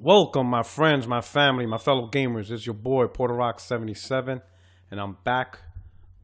Welcome, my friends, my family, my fellow gamers. It's your boy, PorterRock77, and I'm back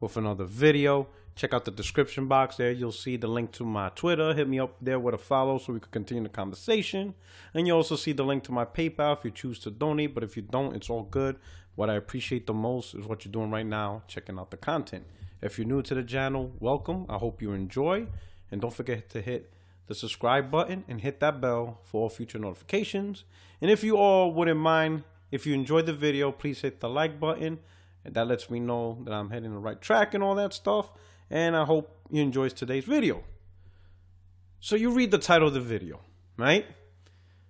with another video. Check out the description box there. You'll see the link to my Twitter. Hit me up there with a follow so we can continue the conversation. And you also see the link to my PayPal if you choose to donate. But if you don't, it's all good. What I appreciate the most is what you're doing right now, checking out the content. If you're new to the channel, welcome. I hope you enjoy. And don't forget to hit the subscribe button and hit that bell for all future notifications. And if you all wouldn't mind, if you enjoyed the video, please hit the like button, and that lets me know that I'm heading the right track and all that stuff. And I hope you enjoyed today's video. So you read the title of the video, right?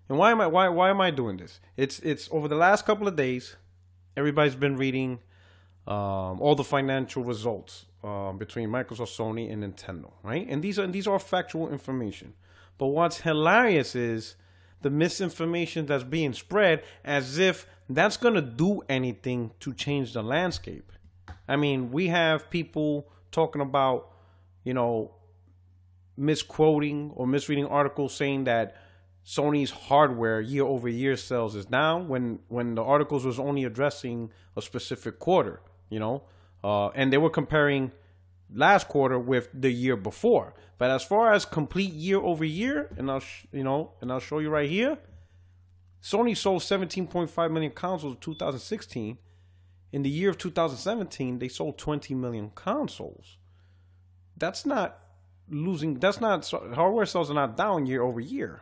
And why am I doing this? It's over the last couple of days, everybody's been reading all the financial results between Microsoft, Sony, and Nintendo, right? And these are factual information. But what's hilarious is the misinformation that's being spread as if that's going to do anything to change the landscape. I mean, we have people talking about, you know, misquoting or misreading articles saying that Sony's hardware year-over-year sales is down when the articles was only addressing a specific quarter, you know, and they were comparing last quarter with the year before. But as far as complete year-over-year, and I'll show you right here, Sony sold 17.5 million consoles in 2016. In the year of 2017, they sold 20 million consoles. That's not losing. That's not, hardware sales are not down year-over-year.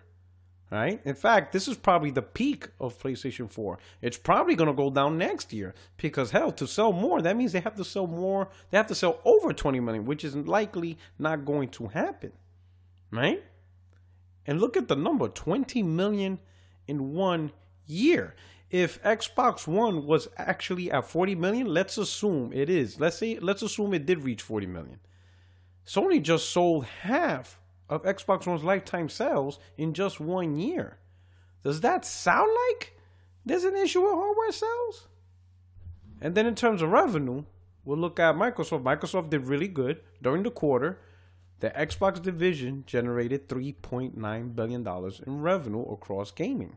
Right? In fact, this is probably the peak of PlayStation 4. It's probably going to go down next year because, hell, to sell more, that means they have to sell more. They have to sell over 20 million, which is likely not going to happen. Right? And look at the number, 20 million in 1 year. If Xbox One was actually at 40 million, let's assume it is. Let's assume it did reach 40 million. Sony just sold half of Xbox One's lifetime sales in just 1 year. Does that sound like there's an issue with hardware sales? And then in terms of revenue, we'll look at Microsoft. Microsoft did really good during the quarter. The Xbox division generated $3.9 billion in revenue across gaming,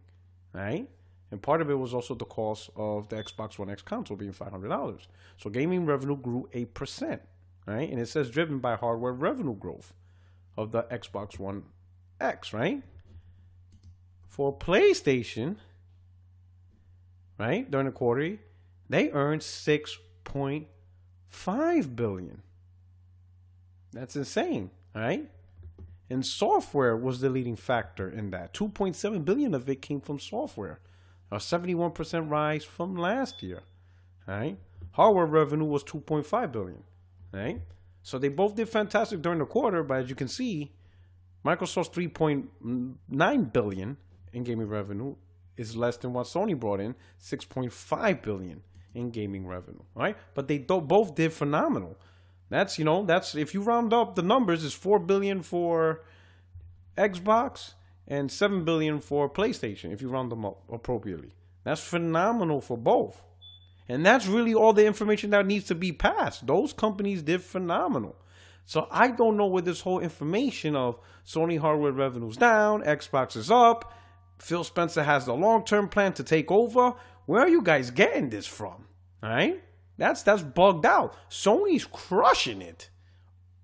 right? And part of it was also the cost of the Xbox One X console being $500. So gaming revenue grew 8%, right? And it says driven by hardware revenue growth of the Xbox One X, right? For PlayStation, right, during the quarter, they earned $6.5 billion. That's insane, right? And software was the leading factor in that. $2.7 billion of it came from software, a 71% rise from last year, right? Hardware revenue was $2.5 billion, right? So they both did fantastic during the quarter, but as you can see, Microsoft's $3.9 billion in gaming revenue is less than what Sony brought in, $6.5 billion in gaming revenue, right? But they both did phenomenal. That's, you know, that's, if you round up the numbers, it's $4 billion for Xbox and $7 billion for PlayStation, if you round them up appropriately. That's phenomenal for both. And that's really all the information that needs to be passed. Those companies did phenomenal. So I don't know where this whole information of Sony hardware revenue's down, Xbox is up, Phil Spencer has the long-term plan to take over. Where are you guys getting this from? All right? That's bugged out. Sony's crushing it.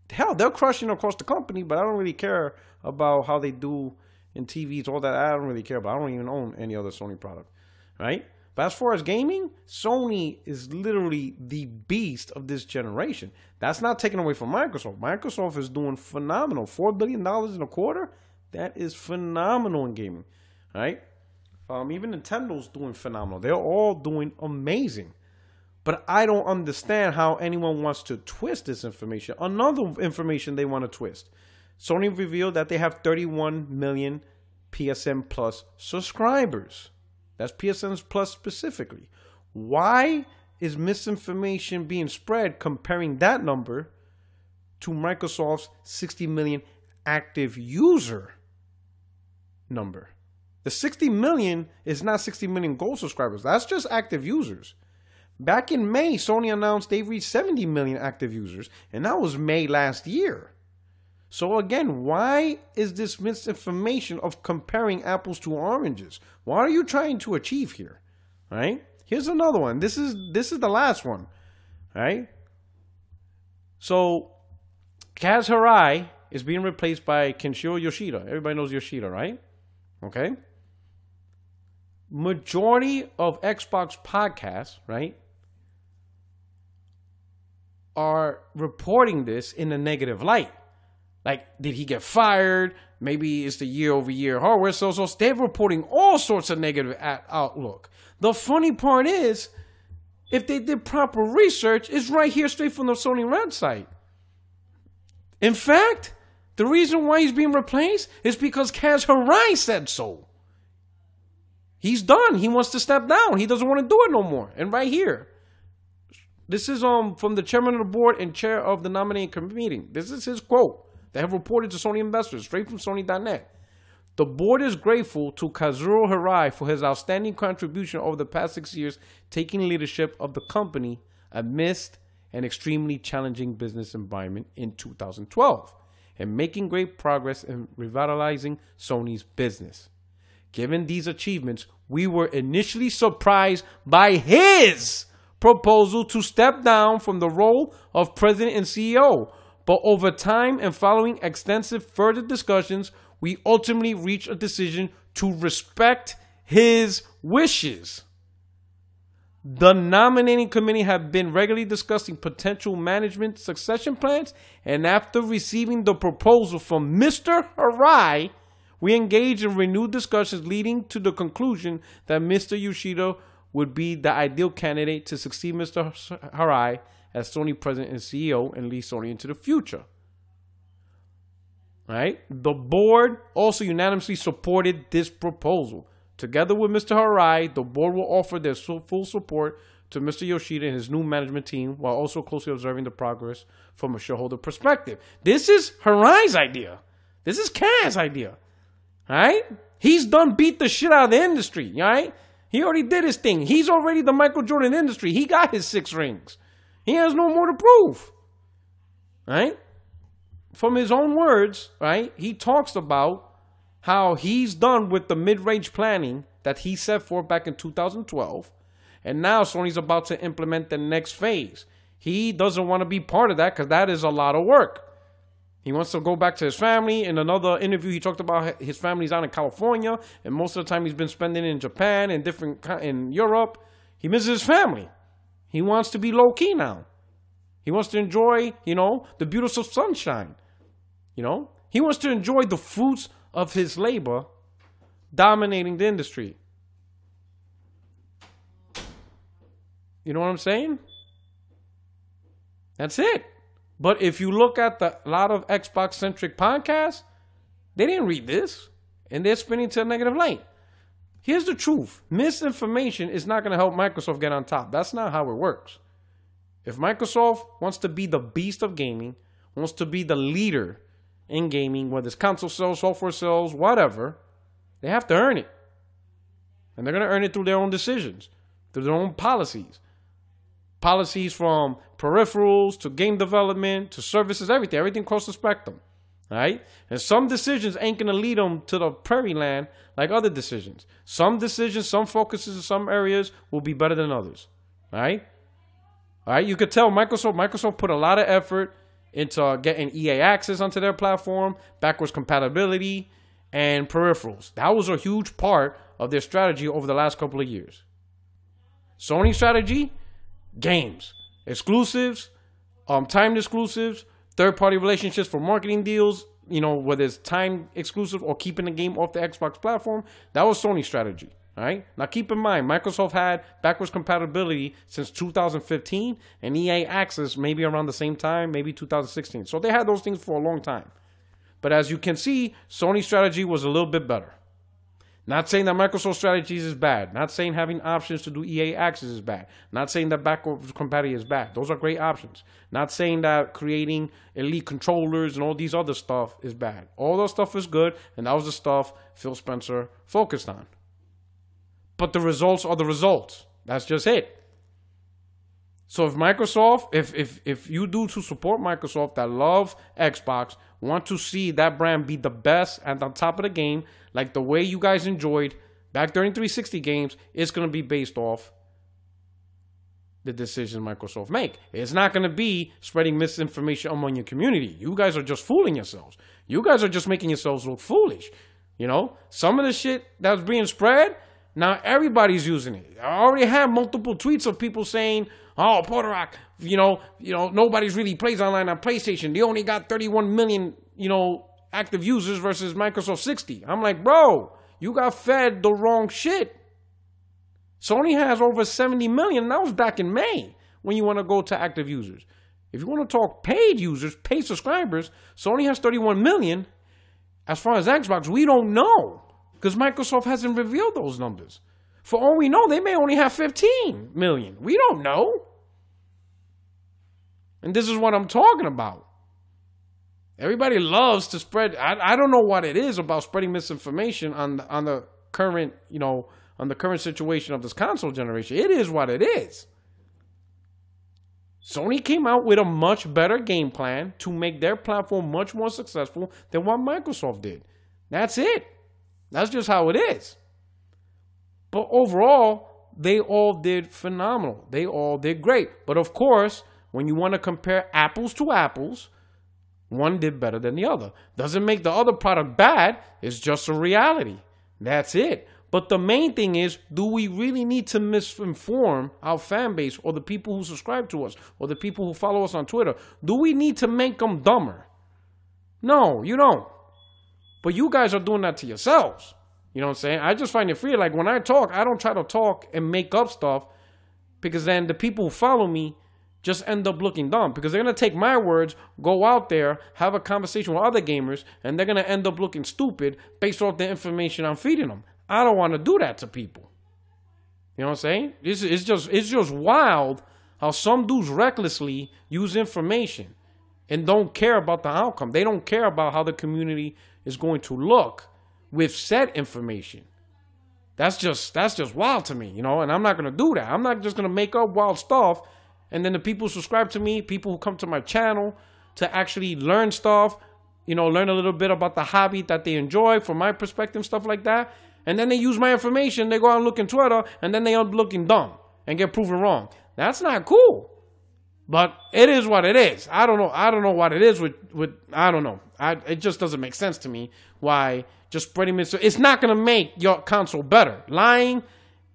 Hell, they're crushing across the company, but I don't really care about how they do in TVs, all that. I don't really care about. I don't even own any other Sony product. Right? But as far as gaming, Sony is literally the beast of this generation. That's not taken away from Microsoft. Microsoft is doing phenomenal. $4 billion in a quarter, that is phenomenal in gaming, right? Even Nintendo's doing phenomenal. They're all doing amazing. But I don't understand how anyone wants to twist this information. Another information they want to twist. Sony revealed that they have 31 million PSN Plus subscribers. That's PSN Plus specifically. Why is misinformation being spread comparing that number to Microsoft's 60 million active user number? The 60 million is not 60 million gold subscribers. That's just active users. Back in May, Sony announced they reached 70 million active users, and that was May last year. So again, why is this misinformation of comparing apples to oranges? What are you trying to achieve here? Right? Here's another one. This is the last one. Right? So Kaz Hirai is being replaced by Kenshiro Yoshida. Everybody knows Yoshida, right? Okay. Majority of Xbox podcasts, right, are reporting this in a negative light. Like, did he get fired? Maybe it's the year-over-year hardware sales. They're reporting all sorts of negative outlook. The funny part is, if they did proper research, it's right here straight from the Sony website. In fact, the reason why he's being replaced is because Kaz Hirai said so. He's done. He wants to step down. He doesn't want to do it no more. And right here. This is from the chairman of the board and chair of the nominating committee. This is his quote. They have reported to Sony investors, straight from Sony.net. The board is grateful to Kazuo Hirai for his outstanding contribution over the past 6 years, taking leadership of the company amidst an extremely challenging business environment in 2012, and making great progress in revitalizing Sony's business. Given these achievements, we were initially surprised by his proposal to step down from the role of president and CEO. But over time and following extensive further discussions, we ultimately reached a decision to respect his wishes. The nominating committee have been regularly discussing potential management succession plans, and after receiving the proposal from Mr. Hirai, we engaged in renewed discussions, leading to the conclusion that Mr. Yoshida would be the ideal candidate to succeed Mr. Hirai as Sony president and CEO and lead Sony into the future. Right? The board also unanimously supported this proposal. Together with Mr. Hirai, the board will offer their full support to Mr. Yoshida and his new management team, while also closely observing the progress from a shareholder perspective. This is Hirai's idea. This is Kaz's idea. Right? He's done beat the shit out of the industry. Right? He already did his thing. He's already the Michael Jordan industry. He got his 6 rings. He has no more to prove. Right? From his own words, right? He talks about how he's done with the mid-range planning that he set forth back in 2012. And now Sony's about to implement the next phase. He doesn't want to be part of that because that is a lot of work. He wants to go back to his family. In another interview, he talked about his family's out in California, and most of the time he's been spending in Japan and in Europe. He misses his family. He wants to be low-key now. He wants to enjoy, the beautiful sunshine. He wants to enjoy the fruits of his labor dominating the industry. You know what I'm saying? That's it. But if you look at a lot of Xbox-centric podcasts, they didn't read this, and they're spinning to a negative light. Here's the truth. Misinformation is not going to help Microsoft get on top. That's not how it works. If Microsoft wants to be the beast of gaming, wants to be the leader in gaming, whether it's console sales, software sales, whatever, they have to earn it. And they're going to earn it through their own decisions, through their own policies. Policies from peripherals to game development to services, everything across the spectrum. Right? And some decisions ain't going to lead them to the prairie land like other decisions. Some decisions, some focuses in some areas will be better than others. Right? All right? You could tell Microsoft put a lot of effort into getting EA access onto their platform, backwards compatibility, and peripherals. That was a huge part of their strategy over the last couple of years. Sony's strategy, games, exclusives, timed exclusives, third-party relationships for marketing deals, whether it's timed exclusive or keeping the game off the Xbox platform. That was Sony's strategy. All right. Now keep in mind, Microsoft had backwards compatibility since 2015 and EA access maybe around the same time, maybe 2016. So they had those things for a long time. But as you can see, Sony's strategy was a little bit better. Not saying that Microsoft strategies is bad. Not saying having options to do EA access is bad. Not saying that backwards compatibility is bad. Those are great options. Not saying that creating elite controllers and all these other stuff is bad. All that stuff is good, and that was the stuff Phil Spencer focused on. But the results are the results. That's just it. So if Microsoft, if you do to support Microsoft that love Xbox, want to see that brand be the best and on top of the game, like the way you guys enjoyed back during 360 games, it's going to be based off the decisions Microsoft make. It's not going to be spreading misinformation among your community. You guys are just fooling yourselves. You guys are just making yourselves look foolish. You know, some of the shit that's being spread, now everybody's using it. I already have multiple tweets of people saying, oh, Puerto Rock, you know, nobody's really plays online on PlayStation. They only got 31 million, active users versus Microsoft 60. I'm like, bro, you got fed the wrong shit. Sony has over 70 million. That was back in May when you want to go to active users. If you want to talk paid users, paid subscribers, Sony has 31 million. As far as Xbox, we don't know because Microsoft hasn't revealed those numbers. For all we know, they may only have 15 million. We don't know. And this is what I'm talking about. Everybody loves to spread. I don't know what it is about spreading misinformation on the current, on the current situation of this console generation. It is what it is. Sony came out with a much better game plan to make their platform much more successful than what Microsoft did. That's it. That's just how it is. But overall, they all did phenomenal. They all did great. But of course, when you want to compare apples to apples, one did better than the other. Doesn't make the other product bad. It's just a reality. That's it. But the main thing is, do we really need to misinform our fan base or the people who subscribe to us or the people who follow us on Twitter? Do we need to make them dumber? No, you don't. But you guys are doing that to yourselves. You know what I'm saying? I just find it free. Like when I talk, I don't try to talk and make up stuff because then the people who follow me just end up looking dumb because they're going to take my words, go out there, have a conversation with other gamers, and they're going to end up looking stupid based off the information I'm feeding them. I don't want to do that to people. You know what I'm saying? It's just wild how some dudes recklessly use information and don't care about the outcome. They don't care about how the community is going to look with said information. That's just wild to me, and I'm not going to do that. I'm not just going to make up wild stuff and then the people who subscribe to me, people who come to my channel to actually learn stuff, learn a little bit about the hobby that they enjoy from my perspective, stuff like that. And then they use my information, they go out and look in Twitter, and then they end up looking dumb and get proven wrong. That's not cool. But it is what it is. I don't know what it is with I don't know. It just doesn't make sense to me why just spreading it's not going to make your console better. Lying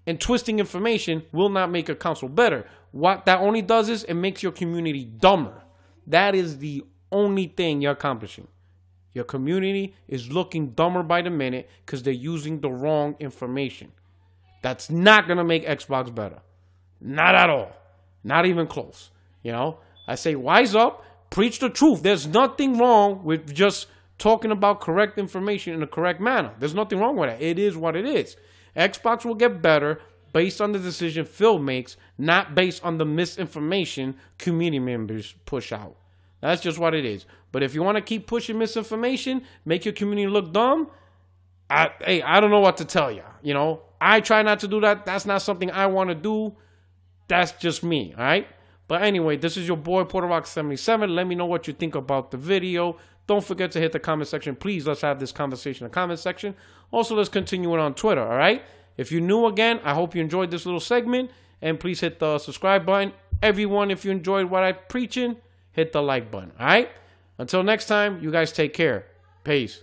and twisting information will not make a console better. What that only does is it makes your community dumber. That is the only thing you're accomplishing. Your community is looking dumber by the minute because they're using the wrong information. That's not going to make Xbox better. Not at all. Not even close. I say wise up, preach the truth. There's nothing wrong with just talking about correct information in a correct manner. There's nothing wrong with that. It is what it is. Xbox will get better based on the decision Phil makes, not based on the misinformation community members push out. That's just what it is. But if you want to keep pushing misinformation, make your community look dumb, I don't know what to tell you. I try not to do that. That's not something I want to do. That's just me, all right? But anyway, this is your boy, Puerto Rock 77. Let me know what you think about the video. Don't forget to hit the comment section. Please, let's have this conversation in the comment section. Also, let's continue it on Twitter, all right? If you're new again, I hope you enjoyed this little segment. And please hit the subscribe button. Everyone, if you enjoyed what I'm preaching, hit the like button, all right? Until next time, you guys take care. Peace.